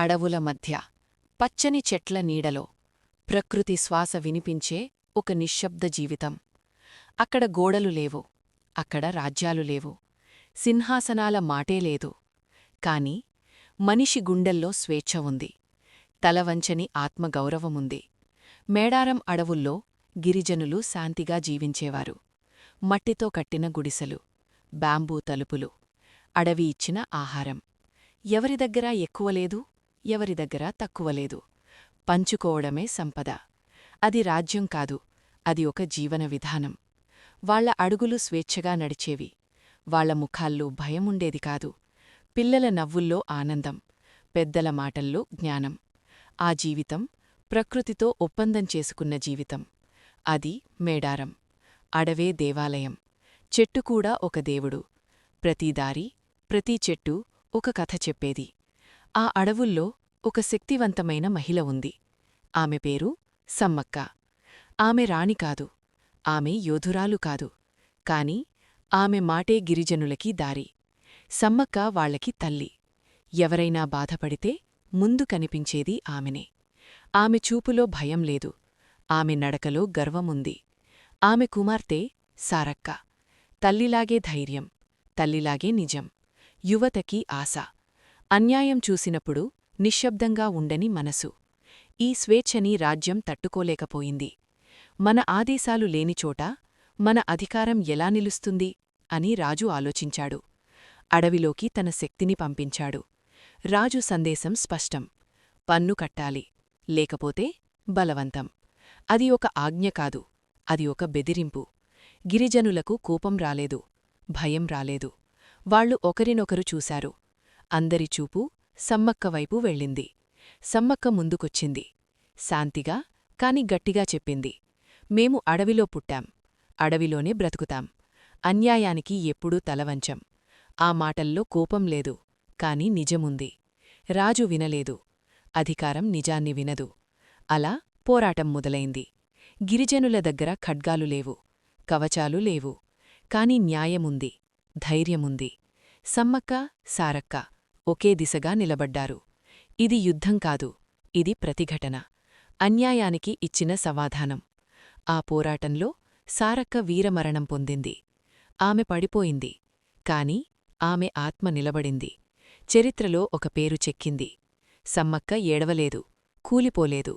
అడవుల మధ్య పచ్చని చెట్ల నీడలో ప్రకృతి శ్వాస వినిపించే ఒక నిశ్శబ్ద జీవితం. అక్కడ గోడలు లేవు, అక్కడ రాజ్యాలు లేవు, సింహాసనాల మాటే లేదు. కాని మనిషి గుండెల్లో స్వేచ్ఛ ఉంది, తలవంచని ఆత్మగౌరవముంది. మేడారం అడవుల్లో గిరిజనులు శాంతిగా జీవించేవారు. మట్టితో కట్టిన గుడిసెలు, బాంబూ తలుపులు, అడవి ఇచ్చిన ఆహారం. ఎవరి దగ్గర ఎక్కువలేదు, ఎవరి దగ్గర తక్కువలేదు. పంచుకోవడమే సంపద. అది రాజ్యం కాదు, అది ఒక జీవన విధానం. వాళ్ల అడుగులు స్వేచ్ఛగా నడిచేవి, వాళ్ల ముఖాల్లో భయముండేది కాదు. పిల్లల నవ్వుల్లో ఆనందం, పెద్దల మాటల్లో జ్ఞానం. ఆ జీవితం ప్రకృతితో ఒప్పందం చేసుకున్న జీవితం. అది మేడారం. అడవే దేవాలయం, చెట్టుకూడా ఒక దేవుడు. ప్రతి దారి, ప్రతి చెట్టు ఒక కథ చెప్పేది. ఆ అడవుల్లో ఒక శక్తివంతమైన మహిళ ఉంది. ఆమె పేరు సమ్మక్క. ఆమె రాణి కాదు, ఆమె యోధురాలు కాదు, కాని ఆమె మాటే గిరిజనులకి దారి. సమ్మక్క వాళ్లకి తల్లి. ఎవరైనా బాధపడితే ముందు కనిపించేది ఆమెనే. ఆమె చూపులో భయం లేదు, ఆమె నడకలో గర్వముంది. ఆమె కుమార్తె సారక్క. తల్లిలాగే ధైర్యం, తల్లిలాగే నిజం. యువతకి ఆశ. అన్యాయం చూసినప్పుడు నిశ్శబ్దంగా ఉండని మనసు. ఈ స్వేచ్ఛని రాజ్యం తట్టుకోలేకపోయింది. మన ఆదేశాలు లేనిచోట మన అధికారం ఎలా నిలుస్తుంది అని రాజు ఆలోచించాడు. అడవిలోకి తన శక్తిని పంపించాడు. రాజు సందేశం స్పష్టం: పన్ను కట్టాలి, లేకపోతే బలవంతం. అది ఒక ఆజ్ఞ కాదు, అది ఒక బెదిరింపు. గిరిజనులకు కోపం రాలేదు, భయం రాలేదు. వాళ్లు ఒకరినొకరు చూశారు. అందరి చూపు సమ్మక్క వైపు వెళ్ళింది. సమ్మక్క ముందుకొచ్చింది. శాంతిగా కాని గట్టిగా చెప్పింది: మేము అడవిలో పుట్టాం, అడవిలోనే బ్రతుకుతాం. అన్యాయానికి ఎప్పుడూ తలవంచం. ఆ మాటల్లో కోపం లేదు, కాని నిజముంది. రాజు వినలేదు. అధికారం నిజాన్ని వినదు. అలా పోరాటం మొదలైంది. గిరిజనుల దగ్గర ఖడ్గాలు లేవు, కవచాలు లేవు, కాని న్యాయముంది, ధైర్యముంది. సమ్మక్క, సారక్క ఒకే దిశగా నిలబడ్డారు. ఇది యుద్ధం కాదు, ఇది ప్రతిఘటన. అన్యాయానికి ఇచ్చిన సమాధానం. ఆ పోరాటంలో సారక్క వీరమరణం పొందింది. ఆమె పడిపోయింది, కాని ఆమె ఆత్మ నిలబడింది. చరిత్రలో ఒక పేరు చెక్కింది. సమ్మక్క ఏడవలేదు, కూలిపోలేదు.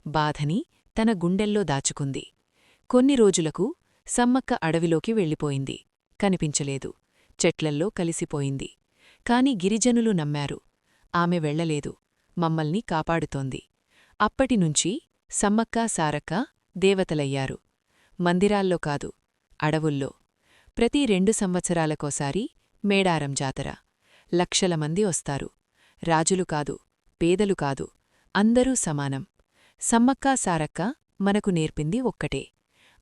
బాధని తన గుండెల్లో దాచుకుంది. కొన్ని రోజులకు సమ్మక్క అడవిలోకి వెళ్ళిపోయింది. కనిపించలేదు, చెట్లల్లో కలిసిపోయింది. కాని గిరిజనులు నమ్మారు. ఆమె వెళ్లలేదు, మమ్మల్ని కాపాడుతోంది. అప్పటినుంచి సమ్మక్క, సారక్క దేవతలయ్యారు. మందిరాల్లో కాదు, అడవుల్లో. ప్రతి 2 సంవత్సరాలకోసారి మేడారం జాతర. లక్షల మంది వస్తారు. రాజులు కాదు, పేదలు కాదు, అందరూ సమానం. సమ్మక్క, సారక్క మనకు నేర్పింది ఒక్కటే: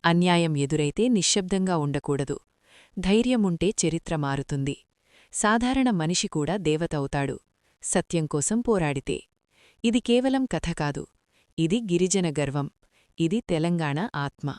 అన్యాయం ఎదురైతే నిశ్శబ్దంగా ఉండకూడదు. ధైర్యముంటే చరిత్ర మారుతుంది. సాధారణ మనిషి కూడా దేవత అవుతాడు, సత్యం కోసం పోరాడితే. ఇది కేవలం కథ కాదు, ఇది గిరిజన గర్వం, ఇది తెలంగాణ ఆత్మ.